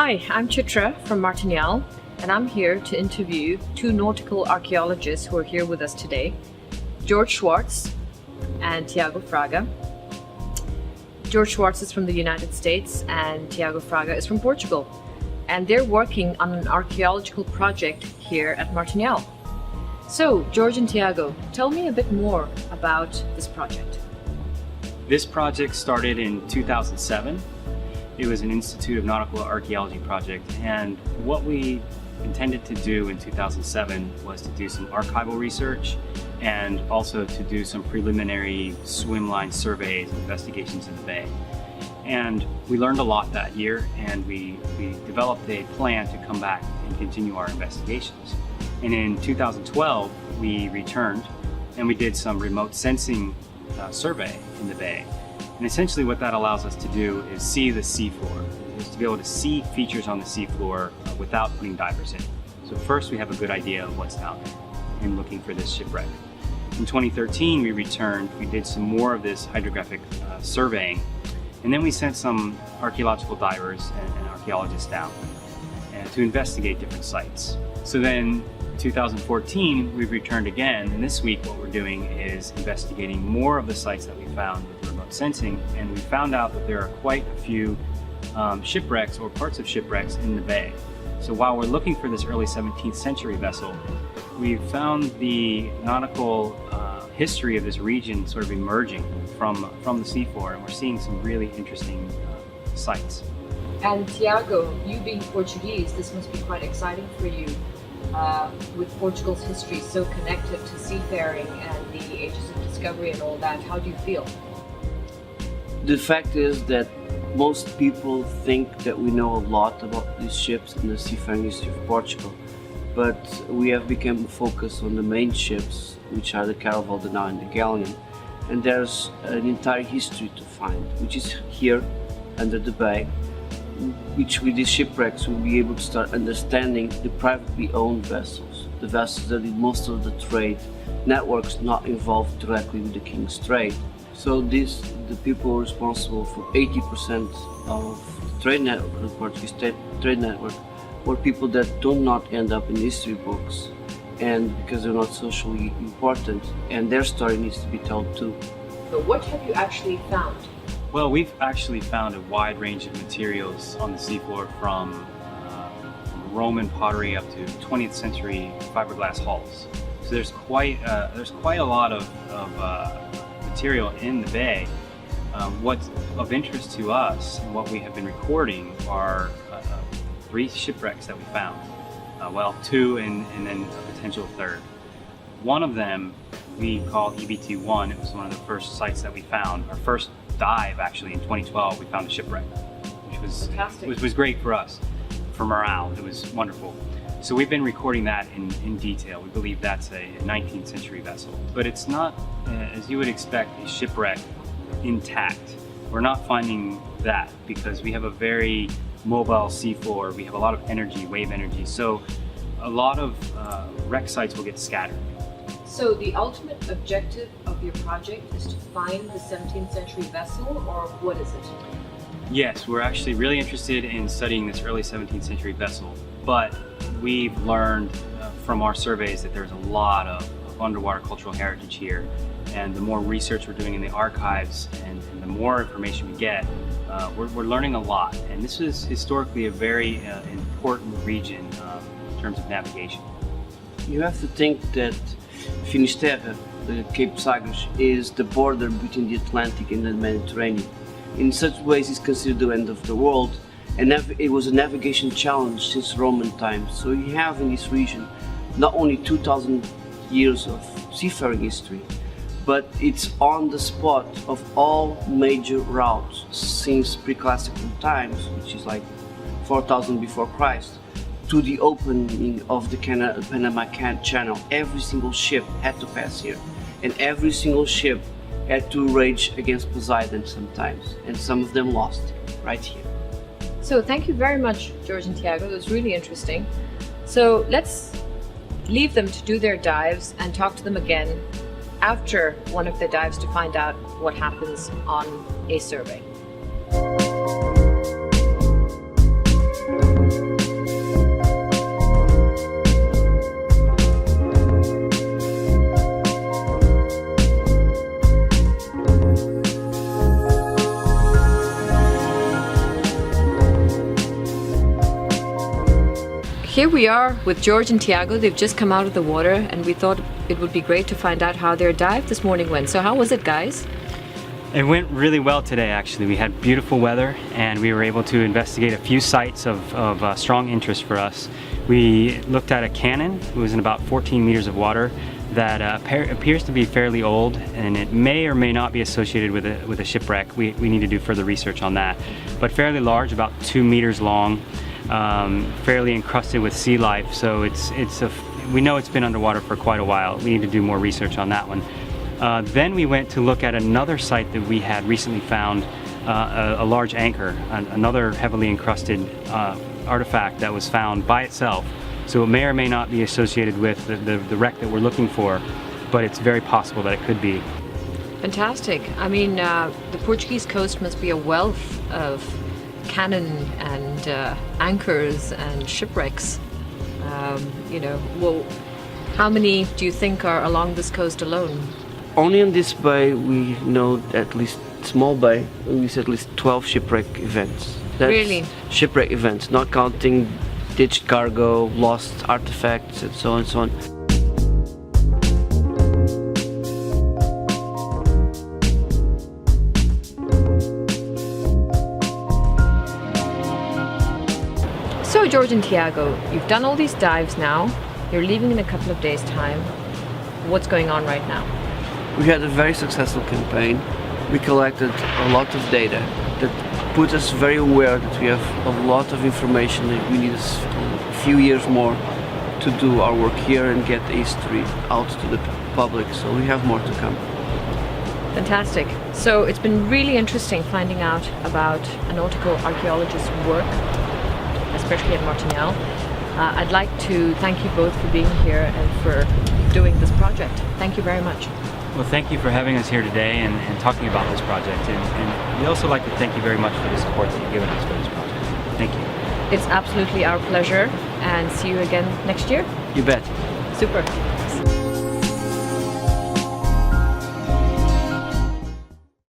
Hi, I'm Chitra from Martinhal, and I'm here to interview two nautical archaeologists who are here with us today, George Schwartz and Tiago Fraga. George Schwartz is from the United States and Tiago Fraga is from Portugal, and they're working on an archaeological project here at Martinhal. So, George and Tiago, tell me a bit more about this project. This project started in 2007. It was an Institute of Nautical Archaeology project, and what we intended to do in 2007 was to do some archival research and also to do some preliminary swimline surveys and investigations in the bay. And we learned a lot that year, and we developed a plan to come back and continue our investigations. And in 2012, we returned and we did some remote sensing survey in the bay. And essentially what that allows us to do is see the seafloor, is to be able to see features on the seafloor without putting divers in. So first we have a good idea of what's down there and looking for this shipwreck. In 2013 we returned, we did some more of this hydrographic surveying, and then we sent some archaeological divers and archaeologists down to investigate different sites. So then 2014 we've returned again, and this week what we're doing is investigating more of the sites that we found with remote sensing, and we found out that there are quite a few shipwrecks or parts of shipwrecks in the bay. So while we're looking for this early 17th century vessel, we found the nautical history of this region sort of emerging from the seafloor, and we're seeing some really interesting sites. And Tiago, you being Portuguese, this must be quite exciting for you. With Portugal's history so connected to seafaring and the ages of discovery and all that, how do you feel? The fact is that most people think that we know a lot about these ships and the seafaring history of Portugal, but we have become focused on the main ships, which are the Caravel, the Nau and the Galleon, and there's an entire history to find, which is here under the bay, which with these shipwrecks we'll be able to start understanding the privately owned vessels, the vessels that did most of the trade, networks not involved directly with the King's trade. So the people responsible for 80% of the trade network, the Portuguese trade network, were people that do not end up in history books, and because they're not socially important, and their story needs to be told too. So what have you actually found? Well, we've actually found a wide range of materials on the seafloor from Roman pottery up to 20th century fiberglass hulls. So there's quite a lot of material in the bay. What's of interest to us and what we have been recording are 3 shipwrecks that we found. Well, 2 and then a potential 3rd. One of them we call EBT1. It was one of the first sites that we found. Our first dive actually in 2012, we found a shipwreck, which was great for us, for morale. It was wonderful. So we've been recording that in detail. We believe that's a 19th century vessel, but it's not, as you would expect, a shipwreck intact. We're not finding that because we have a very mobile seafloor. We have a lot of energy, wave energy. So a lot of wreck sites will get scattered. So the ultimate objective of your project is to find the 17th century vessel, or what is it? Yes, we're actually really interested in studying this early 17th century vessel, but we've learned from our surveys that there's a lot of underwater cultural heritage here, and the more research we're doing in the archives and the more information we get, we're learning a lot. And this is historically a very important region in terms of navigation. You have to think that Finisterre, the Cape Sagres, is the border between the Atlantic and the Mediterranean. In such ways it's considered the end of the world, and it was a navigation challenge since Roman times. So you have in this region not only 2,000 years of seafaring history, but it's on the spot of all major routes since pre-classical times, which is like 4,000 before Christ, to the opening of the Panama Channel. Every single ship had to pass here, and every single ship had to rage against Poseidon sometimes, and some of them lost right here. So thank you very much, George and Tiago. It was really interesting. So let's leave them to do their dives and talk to them again after one of their dives to find out what happens on a survey. Here we are with George and Tiago. They've just come out of the water and we thought it would be great to find out how their dive this morning went. So how was it, guys? It went really well today, actually. We had beautiful weather and we were able to investigate a few sites of strong interest for us. We looked at a cannon. It was in about 14 meters of water that appears to be fairly old, and it may or may not be associated with a shipwreck. We need to do further research on that. But fairly large, about 2 meters long, fairly encrusted with sea life. So we know it's been underwater for quite a while. We need to do more research on that one. Then we went to look at another site that we had recently found, a large anchor, another heavily encrusted artifact that was found by itself. So it may or may not be associated with the wreck that we're looking for, but it's very possible that it could be. Fantastic. I mean, the Portuguese coast must be a wealth of cannon and anchors and shipwrecks. Well, how many do you think are along this coast alone? Only in this bay we know at least small bay, we said at least 12 shipwreck events. That's Really? Shipwreck events, not counting ditched cargo, lost artifacts, and so on and so on. So George and Tiago, you've done all these dives now. You're leaving in a couple of days' time. What's going on right now? We had a very successful campaign. We collected a lot of data that put us very aware that we have a lot of information that we need a few years more to do our work here and get the history out to the public. So we have more to come. Fantastic. So it's been really interesting finding out about a nautical archaeologist's work, especially at Martinhal. I'd like to thank you both for being here and for doing this project. Thank you very much. Well, thank you for having us here today and talking about this project. And we also like to thank you very much for the support that you've given us for this project. Thank you. It's absolutely our pleasure, and see you again next year. You bet. Super.